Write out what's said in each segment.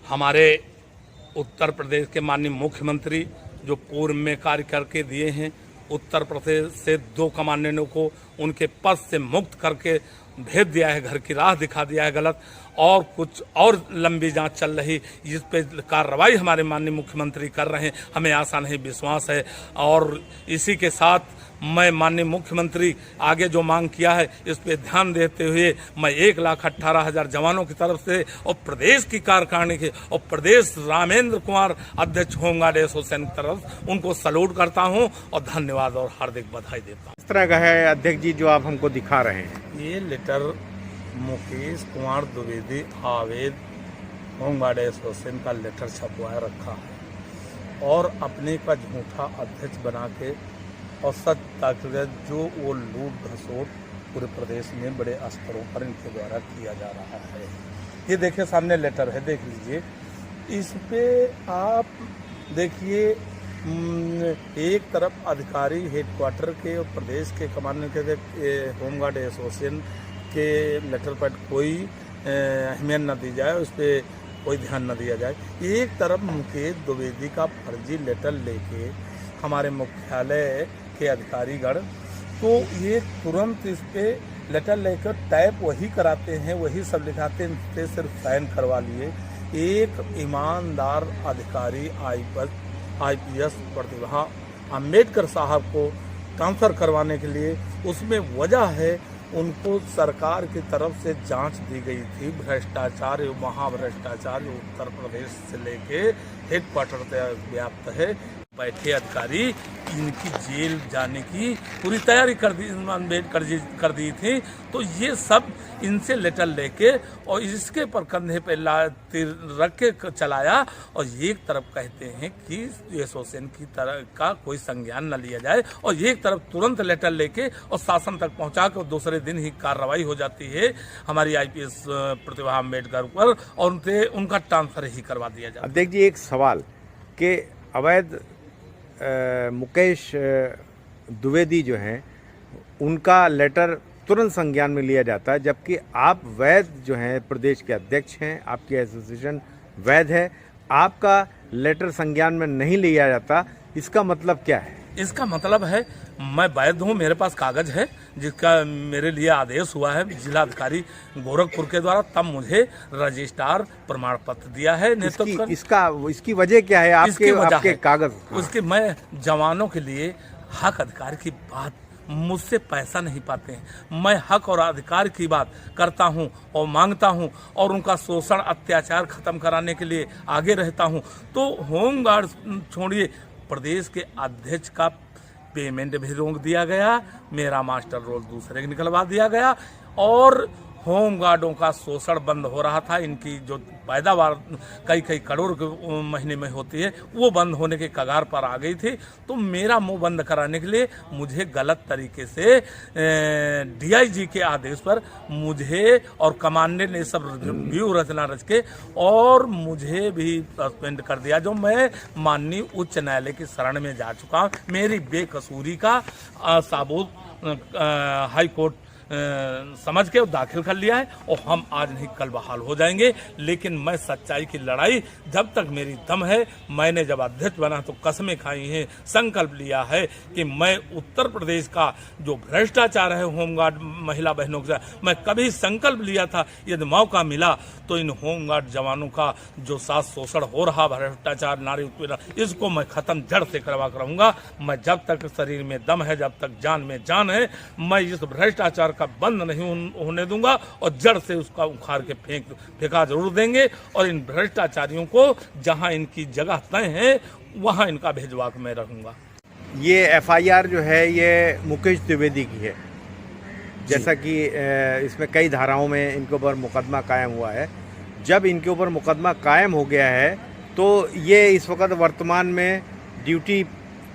हमारे उत्तर प्रदेश के माननीय मुख्यमंत्री जो पूर्व में कार्य करके दिए हैं, उत्तर प्रदेश से 2 कमांडेंटों को उनके पद से मुक्त करके भेज दिया है, घर की राह दिखा दिया है गलत, और कुछ और लंबी जांच चल रही, जिस पे कार्रवाई हमारे माननीय मुख्यमंत्री कर रहे हैं। हमें आशा नहीं, विश्वास है। और इसी के साथ मैं माननीय मुख्यमंत्री आगे जो मांग किया है इस पे ध्यान देते हुए मैं 1,18,000 जवानों की तरफ से और प्रदेश की कार्यकारिणी के और प्रदेश रामेंद्र कुमार अध्यक्ष होमगार्ड एसोसिएशन की तरफ उनको सैल्यूट करता हूं और धन्यवाद और हार्दिक बधाई देता हूं। इस तरह का है अध्यक्ष जी जो आप हमको दिखा रहे हैं, ये लेटर मुकेश कुमार द्विवेदी आवेद होमगार्ड एसोसिएशन का लेटर छपवाया रखा है और अपने का झूठा अध्यक्ष बना के और सच ताकि जो वो लूट घसोट पूरे प्रदेश में बड़े स्तरों पर इनके द्वारा किया जा रहा है। ये देखिए सामने लेटर है, देख लीजिए। इस पे आप देखिए एक तरफ अधिकारी हेडक्वार्टर के और प्रदेश के कमांडर के होमगार्ड एसोसिएशन के लेटर पर कोई अहमियत न दी जाए, उस पर कोई ध्यान न दिया जाए। एक तरफ मुकेश द्विवेदी का फर्जी लेटर लेके हमारे मुख्यालय के अधिकारीगण तो ये तुरंत इस पे लेटर लेकर टाइप वही कराते हैं, वही सब लिखाते हैं, इस सिर्फ साइन करवा लिए। एक ईमानदार अधिकारी IPS प्रतिभा अम्बेडकर साहब को ट्रांसफर करवाने के लिए उसमें वजह है उनको सरकार की तरफ से जांच दी गई थी। भ्रष्टाचार महाभ्रष्टाचार जो उत्तर प्रदेश से लेके हेडक्वार्टर तक व्याप्त है। बैठे अधिकारी इनकी जेल जाने की पूरी तैयारी कर दी थी। तो ये सब इनसे लेटर लेके और इसके पर कंधे पे रख के चलाया और एक तरफ कहते हैं कि एसोसिएशन की तरह का कोई संज्ञान न लिया जाए और एक तरफ तुरंत लेटर लेके और शासन तक पहुंचा के दूसरे दिन ही कार्रवाई हो जाती है हमारी IPS प्रतिभा अम्बेडकर पर और उनका ट्रांसफर ही करवा दिया जाता है। अध्यक्ष जी एक सवाल कि अवैध मुकेश द्विवेदी जो हैं उनका लेटर तुरंत संज्ञान में लिया जाता है, जबकि आप वैध जो हैं प्रदेश के अध्यक्ष हैं, आपकी एसोसिएशन वैध है, आपका लेटर संज्ञान में नहीं लिया जाता। इसका मतलब क्या है? इसका मतलब है मैं वैध हूँ, मेरे पास कागज है जिसका मेरे लिए आदेश हुआ है जिलाधिकारी गोरखपुर के द्वारा, तब मुझे रजिस्ट्रार प्रमाण पत्र दिया है नेतृत्व। इसकी वजह क्या है? आपके कागज? उसके मैं जवानों के लिए हक अधिकार की बात, मुझसे पैसा नहीं पाते हैं, मैं हक और अधिकार की बात करता हूं और मांगता हूं और उनका शोषण अत्याचार खत्म कराने के लिए आगे रहता हूं। तो होमगार्ड छोड़िए, प्रदेश के अध्यक्ष का पेमेंट भी रोक दिया गया, मेरा मास्टर रोल दूसरे के निकलवा दिया गया और होमगार्डों का शोषण बंद हो रहा था। इनकी जो पैदावार कई करोड़ के महीने में होती है वो बंद होने के कगार पर आ गई थी। तो मेरा मुंह बंद कराने के लिए मुझे गलत तरीके से DIG के आदेश पर मुझे और कमांडेंट ने सब व्यू रचना रच के और मुझे भी सस्पेंड कर दिया, जो मैं माननीय उच्च न्यायालय की शरण में जा चुका हूँ। मेरी बेकसूरी का साबूत हाई कोर्ट समझ के दाखिल कर लिया है और हम आज नहीं कल बहाल हो जाएंगे। लेकिन मैं सच्चाई की लड़ाई जब तक मेरी दम है, मैंने जब अध्यक्ष बना तो कसमें खाई हैं, संकल्प लिया है कि मैं उत्तर प्रदेश का जो भ्रष्टाचार है होमगार्ड महिला बहनों के साथ, मैं कभी संकल्प लिया था यदि मौका मिला तो इन होमगार्ड जवानों का जो साथ शोषण हो रहा, भ्रष्टाचार, नारी उत्पीड़न, इसको मैं खत्म जड़ से करवा कर रहूंगा। मैं जब तक शरीर में दम है, जब तक जान में जान है, मैं इस भ्रष्टाचार का बंद नहीं होने दूंगा और जड़ से उसका उखाड़ के फेंका जरूर देंगे और इन भ्रष्टाचारियों को जहां इनकी जगह तय है वहां इनका भेजवा के मैं रहूंगा। ये FIR जो है ये मुकेश द्विवेदी की है, जैसा कि इसमें कई धाराओं में इनके ऊपर मुकदमा कायम हुआ है। जब इनके ऊपर मुकदमा कायम हो गया है तो ये इस वक्त वर्तमान में ड्यूटी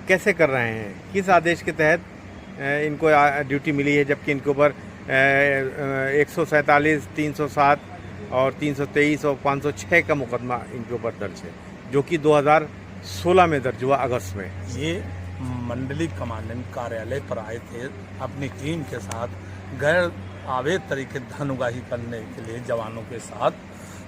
कैसे कर रहे हैं? किस आदेश के तहत इनको ड्यूटी मिली है, जबकि इनके ऊपर 147, 307 और 323 और 506 का मुकदमा इनके ऊपर दर्ज है, जो कि 2016 में दर्ज हुआ अगस्त में। ये मंडली कमांडेंट कार्यालय पर आए थे अपनी टीम के साथ, गैर अवैध तरीके धन उगाही करने के लिए जवानों के साथ।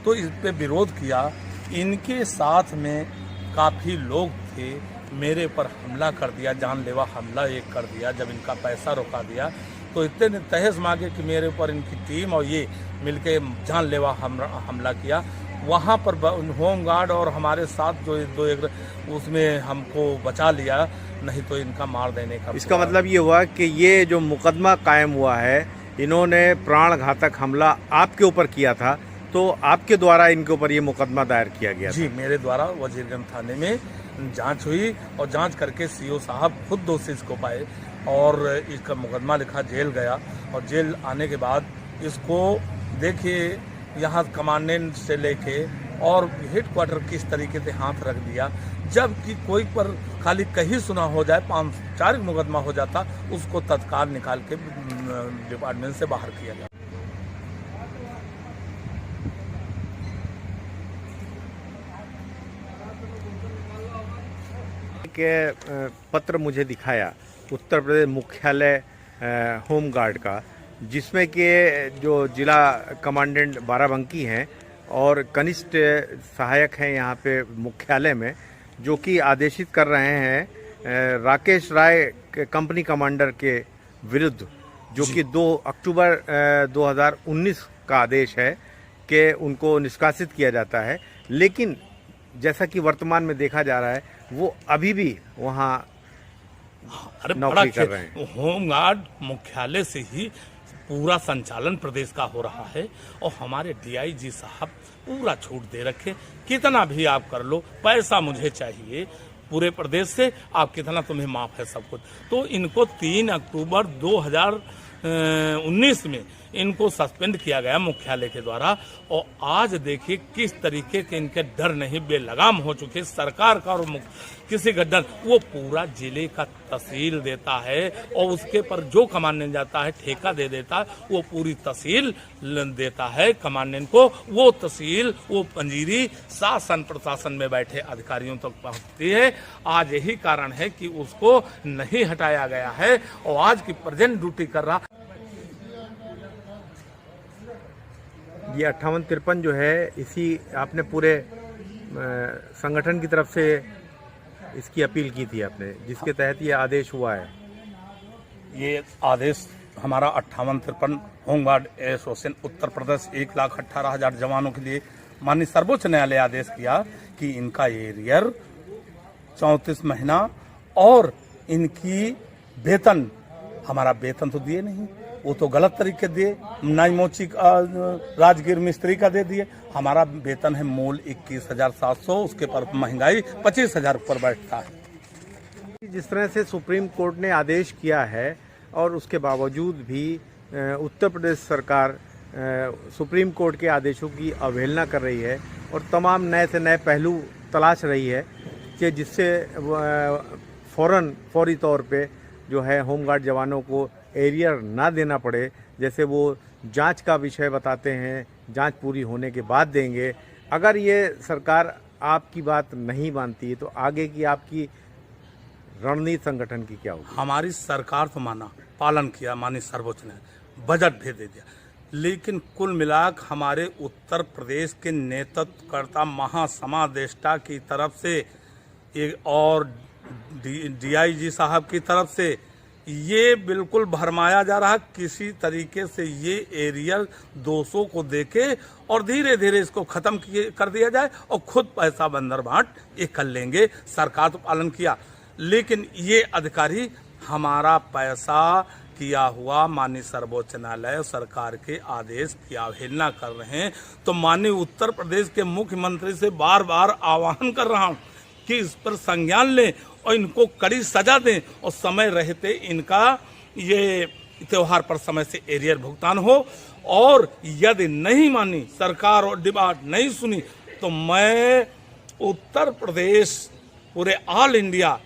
तो इस पे विरोध किया, इनके साथ में काफ़ी लोग थे, मेरे पर हमला कर दिया, जानलेवा हमला एक कर दिया। जब इनका पैसा रोका दिया तो इतने ने तहस मांगे कि मेरे ऊपर इनकी टीम और ये मिलके जानलेवा हमला किया। वहाँ पर होमगार्ड और हमारे साथ जो दो एक उसमें हमको बचा लिया, नहीं तो इनका मार देने का। इसका मतलब ये हुआ कि ये जो मुकदमा कायम हुआ है, इन्होंने प्राण घातक हमला आपके ऊपर किया था, तो आपके द्वारा इनके ऊपर ये मुकदमा दायर किया गया जी, मेरे द्वारा वजीरगंज थाने में जांच हुई और जांच करके सीओ साहब खुद दोषी इसको पाए और इसका मुकदमा लिखा, जेल गया। और जेल आने के बाद इसको देखिए यहाँ कमांडेंट से लेके और हेडक्वार्टर किस तरीके से हाथ रख दिया। जबकि कोई पर खाली कहीं सुना हो जाए 5-4 मुकदमा हो जाता, उसको तत्काल निकाल के डिपार्टमेंट से बाहर किया जाता। के पत्र मुझे दिखाया उत्तर प्रदेश मुख्यालय होमगार्ड का, जिसमें कि जो जिला कमांडेंट बाराबंकी हैं और कनिष्ठ सहायक हैं यहाँ पे मुख्यालय में, जो कि आदेशित कर रहे हैं राकेश राय कंपनी कमांडर के विरुद्ध, जो कि 2 अक्टूबर 2019 का आदेश है कि उनको निष्कासित किया जाता है। लेकिन जैसा कि वर्तमान में देखा जा रहा है, वो अभी भी वहाँ नौकरी कर रहे हैं। होमगार्ड मुख्यालय से ही पूरा संचालन प्रदेश का हो रहा है और हमारे डीआईजी साहब पूरा छूट दे रखे, कितना भी आप कर लो, पैसा मुझे चाहिए पूरे प्रदेश से, आप कितना तुम्हें माफ है सब कुछ। तो इनको 3 अक्टूबर 2019 में इनको सस्पेंड किया गया मुख्यालय के द्वारा। और आज देखिए किस तरीके के इनके डर नहीं बेलगाम हो चुके सरकार का, और किसी का डर, वो पूरा जिले का तहसील देता है और उसके पर जो कमांडेंट जाता है ठेका दे देता है, वो पूरी तहसील देता है कमांडेंट को। वो तहसील, वो पंजीरी शासन प्रशासन में बैठे अधिकारियों तक पहुंचती है। आज यही कारण है कि उसको नहीं हटाया गया है और आज की प्रेजेंट ड्यूटी कर रहा। ये 5853 जो है, इसी आपने पूरे संगठन की तरफ से इसकी अपील की थी आपने, जिसके तहत ये आदेश हुआ है। ये आदेश हमारा 5853 होमगार्ड एसोसिएशन उत्तर प्रदेश 1,18,000 जवानों के लिए माननीय सर्वोच्च न्यायालय आदेश किया कि इनका एरियर 34 महीना और इनकी वेतन, हमारा वेतन तो दिए नहीं, वो तो गलत तरीके दिए, नाई मोची राजगीर मिस्त्री का दे दिए। हमारा वेतन है मूल 21,700, उसके पर महंगाई 25,000 पर बैठता है। जिस तरह से सुप्रीम कोर्ट ने आदेश किया है और उसके बावजूद भी उत्तर प्रदेश सरकार सुप्रीम कोर्ट के आदेशों की अवहेलना कर रही है और तमाम नए से नए पहलू तलाश रही है कि जिससे फौरी तौर पे जो है होमगार्ड जवानों को एरियर ना देना पड़े। जैसे वो जांच का विषय बताते हैं, जांच पूरी होने के बाद देंगे। अगर ये सरकार आपकी बात नहीं मानती है तो आगे की आपकी रणनीति संगठन की क्या होगी? हमारी सरकार तो माना, पालन किया, माननीय सर्वोच्च ने बजट भेज दे दिया, लेकिन कुल मिलाकर हमारे उत्तर प्रदेश के नेतृत्वकर्ता महासमादेष्टा की तरफ से और डीआईजी साहब की तरफ से ये बिल्कुल भरमाया जा रहा, किसी तरीके से ये एरियर 200 को देके और धीरे धीरे इसको खत्म कर दिया जाए और खुद पैसा बंदर बांट ये कर लेंगे। सरकार तो पालन किया, लेकिन ये अधिकारी हमारा पैसा किया हुआ माननीय सर्वोच्च न्यायालय सरकार के आदेश की अवहेलना कर रहे हैं। तो माननीय उत्तर प्रदेश के मुख्यमंत्री से बार बार आह्वान कर रहा हूँ कि इस पर संज्ञान लें और इनको कड़ी सजा दें और समय रहते इनका ये त्योहार पर समय से एरियर भुगतान हो। और यदि नहीं मानी सरकार और डिमांड नहीं सुनी तो मैं उत्तर प्रदेश पूरे ऑल इंडिया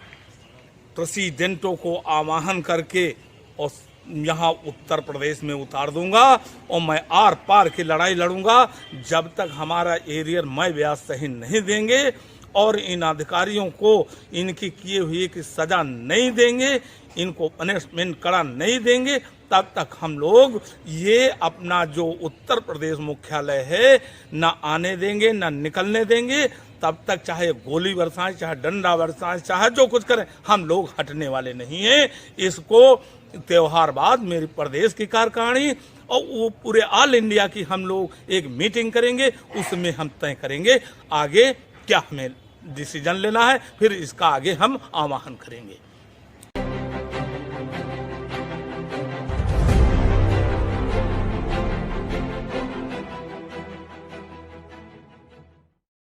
प्रेसिडेंटों को आह्वान करके और यहाँ उत्तर प्रदेश में उतार दूंगा और मैं आर पार की लड़ाई लड़ूंगा। जब तक हमारा एरियर मैं ब्याज सही नहीं देंगे और इन अधिकारियों को इनकी किए हुए की सजा नहीं देंगे, इनको पनिशमेंट कड़ा नहीं देंगे, तब तक हम लोग ये अपना जो उत्तर प्रदेश मुख्यालय है न आने देंगे न निकलने देंगे। तब तक चाहे गोली बरसाएं, चाहे डंडा बरसाएं, चाहे जो कुछ करें, हम लोग हटने वाले नहीं हैं। इसको त्योहार बाद मेरी प्रदेश की कार्यकारिणी और वो पूरे ऑल इंडिया की हम लोग एक मीटिंग करेंगे, उसमें हम तय करेंगे आगे क्या हमें डिसीजन लेना है, फिर इसका आगे हम आह्वान करेंगे।